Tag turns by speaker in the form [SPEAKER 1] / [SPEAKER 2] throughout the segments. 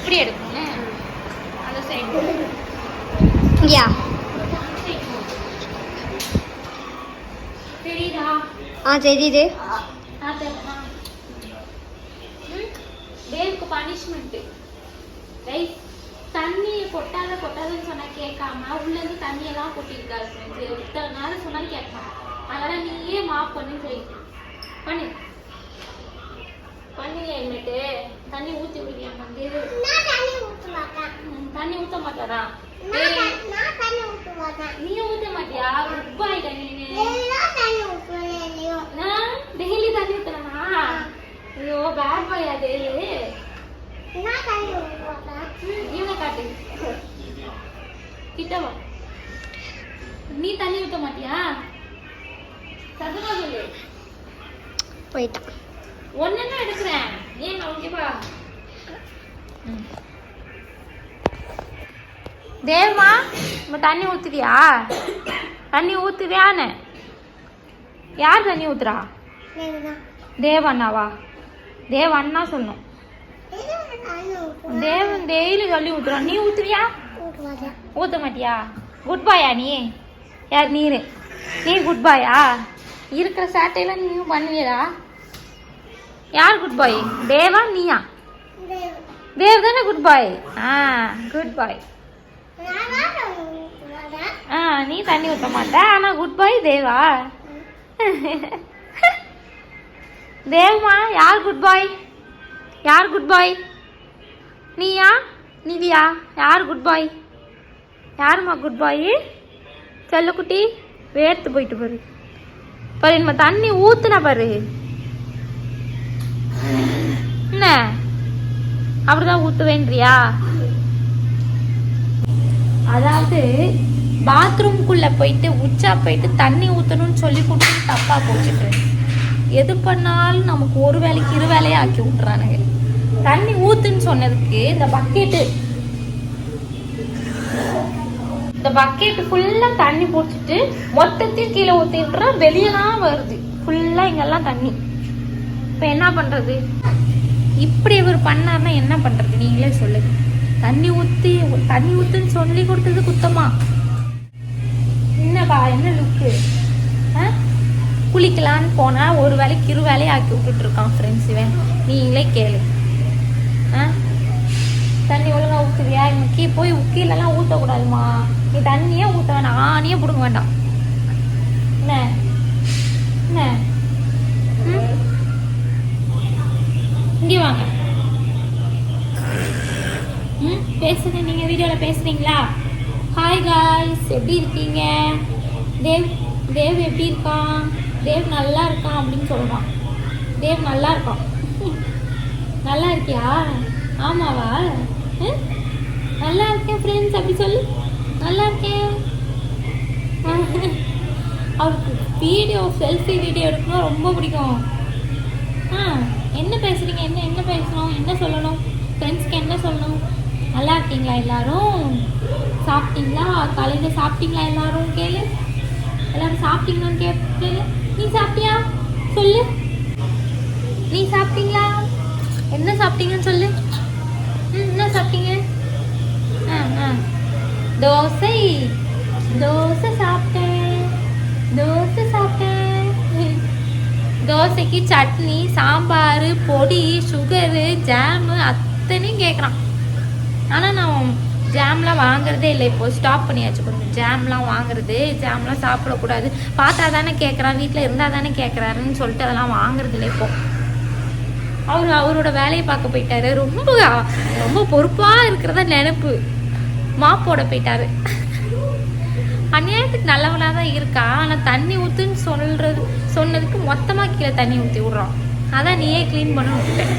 [SPEAKER 1] இப்படி எடுக்கணும் அந்த சைடு
[SPEAKER 2] யா
[SPEAKER 1] தெரியுதா?
[SPEAKER 2] தெரியுது.
[SPEAKER 1] தேவுக்கு பனிஷ்மெண்ட் ரைட். தண்ணி கொட்டாதன்னு சொன்னா கேட்காம உள்ள இருந்து தண்ணியெல்லாம் கொட்டிருக்காரு. இத்தனை நேரம் சொன்னா கேட்காம, அதனால நீயே மாப் பண்ணு சொல்லி பண்ணு. பண்ணியா என்னட்டு தண்ணி ஊத்தி விடுவியா? தண்ணி ஊத்த மாட்டாரா? நீ ஊத்த மாட்டியா? உப்பாயிட்ட நீனு. டெய்லி தண்ணி ஊத்துறனா? ஐயோ பேட் பாயா டெய்லி. இவனை காட்டு கிட்டவா. நீ தண்ணி ஊத்த மாட்டியா? சத்தமா சொல்லு.
[SPEAKER 2] போயிட்டான்.
[SPEAKER 1] ஒன்னுன்னா எடுக்கிறேன். ஏன் ஓகேவா? தேவமா நம்ம தண்ணி ஊத்துறியா? தண்ணி ஊத்துவியான்னு யார் தண்ணி ஊத்துறா? தேவ அண்ணாவா? தேவ அண்ணா சொல்லணும். தேவன் டெய்லி தண்ணி ஊத்துறான். நீ ஊத்துவியா? ஊத்த மாட்டியா? குட் பாயா நீ? யார் நீரு? நீ குட் பாயா? இருக்கிற சேட்டையெல்லாம் நீயும் பண்ணுவியடா. யார் குட் பாய்? தேவா நீயா? தேவ் தானே குட் பாய். குட் பாய். நீ தண்ணி ஊத்த மாட்ட, ஆனா குட் பாய் தேவா. தேவ்மா யார் குட் பாய்? யார் குட் பாய்? நீயா நிதியா? யார் குட் பாய்? யாருமா குட் பாய்? செல்லக்குட்டி வேர்த்து போயிட்டு பாரு பாரு. நம்ம தண்ணி ஊத்துனா பாரு. என்ன அப்படிதான் ஊத்துவேன்றியா? அதாவது பாத்ரூம்குள்ள போயிட்டு உச்சா போயிட்டு தண்ணி ஊத்தணும்னு சொல்லி கொடுத்து தப்பா போச்சுட்டு எது பண்ணாலும் நமக்கு ஒரு வேலைக்கு இரு வேலையை ஆக்கி விட்டுறானுங்க. தண்ணி ஊத்துன்னு சொன்னதுக்கு இந்த பக்கெட்டு ஃபுல்லா தண்ணி போட்டுட்டு மொத்தத்தையும் கீழே ஊத்திட்டுறா. வெளியெல்லாம் வருது ஃபுல்லா இங்கெல்லாம் தண்ணி. இப்ப என்ன பண்றது? இப்படி இவர் பண்ணாருன்னா என்ன பண்றது நீங்களே சொல்லுங்க. தண்ணி ஊத்துன்னு சொல்லி கொடுத்தது குத்தமா? என்னப்பா என்ன லுக்கு? குளிக்கலான்னு போனா ஒரு வேலைக்கு இரு வேலையை ஆக்கி விட்டுட்டு இருக்கான் ஃப்ரெண்ட்ஸ் இவன். நீங்களே கேளு. தண்ணி ஒழுங்கா ஊத்துவியா? இன்னைக்கு போய் கீழெல்லாம் ஊற்றக்கூடாதுமா. நீ தண்ணியே ஊற்ற வேண்டாம், ஆணியே பிடுங்க வேண்டாம். என்ன என்ன இங்கே வாங்க. பேசுங்க. நீங்கள் வீடியோவில் பேசுகிறீங்களா? ஹாய் காய்ஸ், எப்படி இருக்கீங்க? தேவ் எப்படி இருக்கான்? தேவ் நல்லா இருக்கான் அப்படின்னு சொல்லுவான். தேவ் நல்லா இருக்கான். நல்லா இருக்கியா? ஆமாவா? நல்லா இருக்கேன் ஃப்ரெண்ட்ஸ் அப்படி சொல்லு. நல்லா இருக்கேன். அவருக்கு செல்ஃபி வீடியோ எடுக்கணும் ரொம்ப பிடிக்கும். என்ன பேசுறீங்க? என்ன பேசணும்? என்ன சொல்லணும்? ஃப்ரெண்ட்ஸ்க்கு என்ன சொல்லணும்? நல்லா இருக்கீங்களா எல்லாரும்? சாப்பிட்டீங்களா? காலையில் சாப்பிட்டீங்களா எல்லாரும்? கேளு. எல்லாரும் சாப்பிட்டீங்களான்னு கேளு. நீ சாப்பிட்டியா? சொல்லு. நீ சாப்பிட்டீங்களா? என்ன சாப்பிட்டீங்கன்னு சொல்லு. என்ன சாப்பிட்டீங்க? தோசை சாப்பிட்டேன். தோசைக்கு சட்னி, சாம்பார், பொடி, சுகரு, ஜாமு அத்தனையும் கேட்குறான். ஆனால் நான் ஜாம்லாம் வாங்குறதே இல்லை. இப்போ ஸ்டாப் பண்ணியாச்சு. கொஞ்சம் ஜாம்லாம் வாங்குறது, ஜாம்லாம் சாப்பிடக்கூடாது. பார்த்தா தானே கேட்குறான், வீட்டில் இருந்தால் தானே கேட்குறாருன்னு சொல்லிட்டு அதெல்லாம் வாங்குறது இல்லை. இப்போ அவரோட வேலையை பார்க்க போயிட்டாரு. ரொம்ப பொறுப்பாக இருக்கிறதா நினைப்பு. மாப்போட போயிட்டாரு. அந்நியாயத்துக்கு நல்லவனாக தான் இருக்கா. ஆனால் தண்ணி ஊற்றுன்னு சொன்னதுக்கு மொத்தமாக கீழே தண்ணி ஊற்றி விட்றான். அதான் நீயே க்ளீன் பண்ண விட்டுட்டேன்.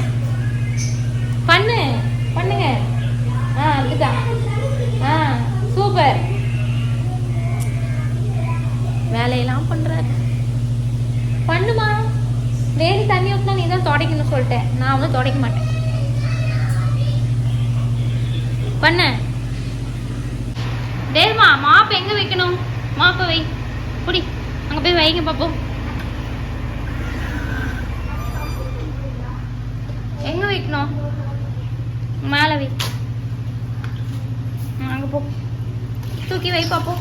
[SPEAKER 1] பண்ணுங்க. அதுதான். சூப்பர். வேலையெல்லாம் பண்றாரு. பண்ணுமா. டெய்லி தண்ணி ஊற்றினா நீ தான் துடைக்கணும்னு சொல்லிட்டேன். நான் வந்து துடைக்க மாட்டேன். பண்ண டேய்மா, மாப்பு எங்க வைக்கணும்? மாப்பை வை. குடி, அங்க போய் வைங்க பாப்போம். எங்க வைக்கணும்? மேலே வை. வை பார்ப்போம்.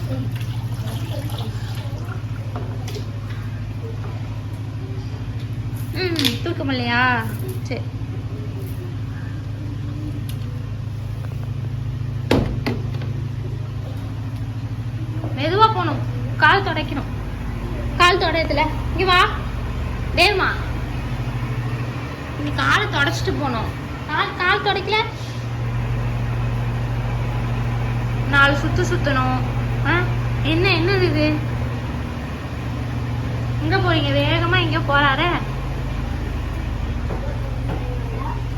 [SPEAKER 1] தூக்கம் இல்லையா? சரி. மெதுவா போகணும், கால் துடைக்கணும். கால் துடையத்துல இங்க வா டேமா, நீ காலை துடைச்சிட்டு போனோம். கால் துடைக்கல, 4 சுத்து சுத்தணும். என்னது இது? எங்க போறீங்க? வேகமா எங்க போறாரு?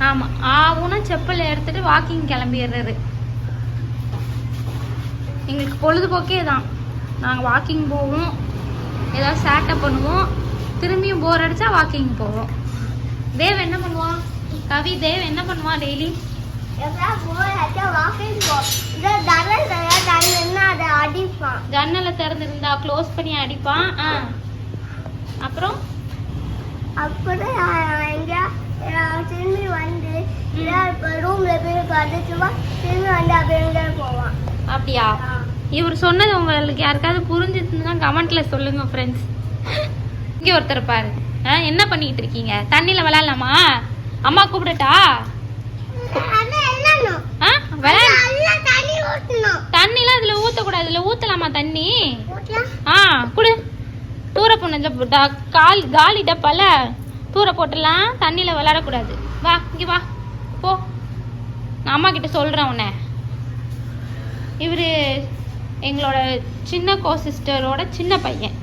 [SPEAKER 1] ஆமா, ஆவுனா செப்பல் எடுத்துட்டு வாக்கிங் கிளம்பிடுறாரு. எங்களுக்கு பொழுதுபோக்கே தான். நாங்கள் வாக்கிங் போவோம், ஏதாவது சேட்டை பண்ணுவோம், திரும்பியும் போர் அடிச்சா வாக்கிங் போவோம். தேவ் என்ன பண்ணுவான்? கவி தேவ் என்ன பண்ணுவான் டெய்லி? ஜன்னலை திறந்துருந்தா க்ளோஸ் பண்ணி அடிப்பான். அப்புறம்
[SPEAKER 2] திரும்பி வந்து ரூம்ல போய் படுத்துவா, திரும்பி வந்து அப்படியே போவான்.
[SPEAKER 1] அப்படியா? இவர் சொன்னது உங்களுக்கு யாருக்காவது புரிஞ்சுதுன்னா கமெண்ட்ல சொல்லுங்க ஃப்ரெண்ட்ஸ். இங்கே ஒருத்தர் பாரு, என்ன பண்ணிட்டு இருக்கீங்க? தண்ணியில விளையாடலாமா? அம்மா கூப்பிடட்டா? தண்ணிலாம் இதுல ஊத்தக்கூடாது. இதுல ஊத்தலாமா தண்ணி? குடு. தூர போன காலி டப்பால தூர போட்டுலாம். தண்ணியில விளையாடக்கூடாது. வா இங்க வா, போ. நான் அம்மா கிட்ட சொல்றேன் உன்னை. இவரு எங்களோட சின்ன கோ சிஸ்டரோட சின்ன பையன்.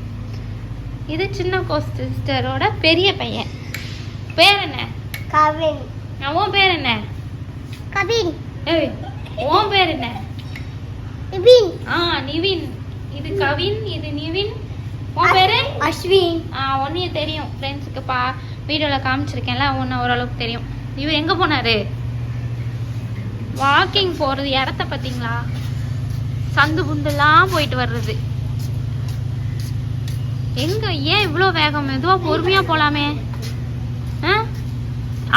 [SPEAKER 1] இது சின்ன கோ சிஸ்டரோட பெரிய பையன். பேர் என்ன?
[SPEAKER 2] கவின்.
[SPEAKER 1] உன் பேர் என்ன?
[SPEAKER 2] கவின்.
[SPEAKER 1] ஏய், உன் பேர் என்ன?
[SPEAKER 2] நிவின்.
[SPEAKER 1] நிவின். இது கவின், இது நிவின். உன் பேரு?
[SPEAKER 2] அஸ்வின்.
[SPEAKER 1] ஒன்னையே தெரியும் ஃப்ரெண்ட்ஸுக்கு வீடியோல காமிச்சிருக்கேன்ல, ஒன்று ஓரளவுக்கு தெரியும். இவர் எங்க போனாரு? வாக்கிங் போறது. இடத்த பார்த்தீங்களா? சந்து புந்தெல்லாம் போயிட்டு வர்றது. எங்க ஏன் இவ்வளோ வேகம்? மெதுவா பொறுமையா போலாமே.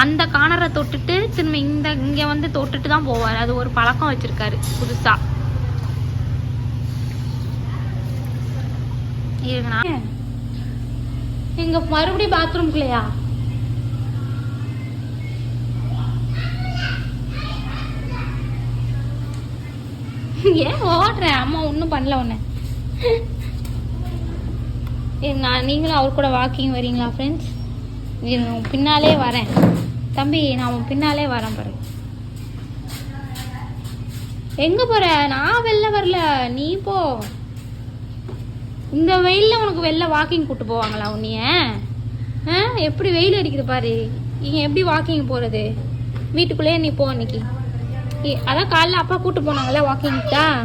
[SPEAKER 1] அந்த காணரை தொட்டுட்டு திரும்ப இங்க வந்து தொட்டுட்டு தான் போவார். அது ஒரு பழக்கம் வச்சிருக்காரு புதுசா. எங்க மறுபடியும் பாத்ரூம்குள்ளையா? ஏன் ஓடுறேன்? அம்மா ஒன்றும் பண்ணல உன்னை. நீங்களும் அவர் கூட வாக்கிங் வரீங்களா ஃப்ரெண்ட்ஸ்? பின்னாலே வரேன் தம்பி, நான் பின்னாலே வரேன் பாரு. எங்க போற? நான் வெளில வரல, நீ போ. இந்த வெயில்ல உனக்கு வெளில வாக்கிங் கூட்டு போவாங்களா உன்னைய? எப்படி வெயில் அடிக்குது பாரு. நீங்க எப்படி வாக்கிங் போறது? வீட்டுக்குள்ளேயே நீ போ. இன்னைக்கு அதான் காலைல அப்பா கூட்டு போனாங்கல்ல வாக்கிங் தான்.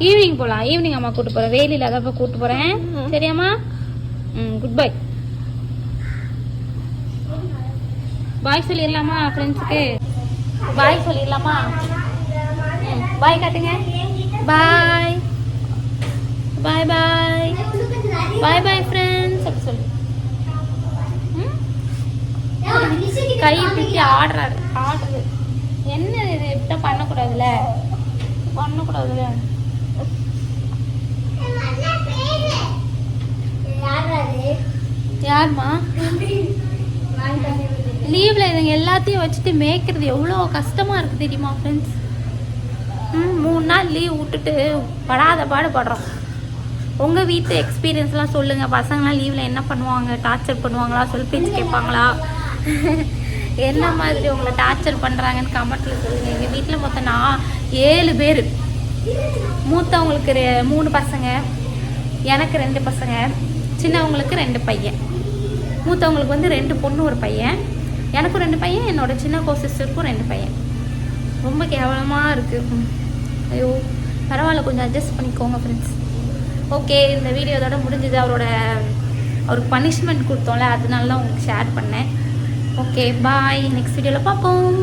[SPEAKER 1] ஈவினிங் போலாம். ஈவினிங் அம்மா கூட்டு போறேன். வெயில் இல்லாதப்ப கூட்டு போறேன். சரியாம்மா? Good bye. பாய் சொல்லிடலாமா ஃப்ரெண்ட்ஸுக்கு? பாய் சொல்லிடலாமா? பாய் காட்டுங்க. பாய் பாய் பாய் பாய் பாய் ஃப்ரெண்ட்ஸ் அப்படி சொல்லு. கை பிடிச்சி ஆடுறாரு. என்ன இது? இப்படி பண்ணக்கூடாதுல்ல, பண்ணக்கூடாதுல்ல. யாருமா? லீவ்ல இதுங்க எல்லாத்தையும் வச்சுட்டு மேய்க்கிறது எவ்வளோ கஷ்டமா இருக்கு தெரியுமா ஃப்ரெண்ட்ஸ்? 3 நாள் லீவ் விட்டுட்டு படாத பாடுபடுறோம். உங்கள் வீட்டு எக்ஸ்பீரியன்ஸ்லாம் சொல்லுங்கள். பசங்களாம் லீவில் என்ன பண்ணுவாங்க? டார்ச்சர் பண்ணுவாங்களா? சொல் பேச்சு கேட்பாங்களா? என்ன மாதிரி உங்களை டார்ச்சர் பண்ணுறாங்கன்னு கமெண்ட்டில் சொல்லுங்கள். எங்கள் வீட்டில் மொத்தம் 7 பேர். மூத்தவங்களுக்கு 3 பசங்க, எனக்கு 2 பசங்க, சின்னவங்களுக்கு 2 பையன். மூத்தவங்களுக்கு வந்து 2 பொண்ணு 1 பையன், எனக்கும் 2 பையன், என்னோட சின்ன கோ சிஸ்டருக்கும் 2 பையன். ரொம்ப கேவலமாக இருக்குது. ஐயோ பரவாயில்ல, கொஞ்சம் அட்ஜஸ்ட் பண்ணிக்கோங்க ஃப்ரெண்ட்ஸ். ஓகே, இந்த வீடியோ இதோட முடிஞ்சது. அவருக்கு பனிஷ்மெண்ட் கொடுத்தோம்ல, அதனால தான் உங்களுக்கு ஷேர் பண்ணேன். ஓகே பாய், நெக்ஸ்ட் வீடியோவில் பார்ப்போம்.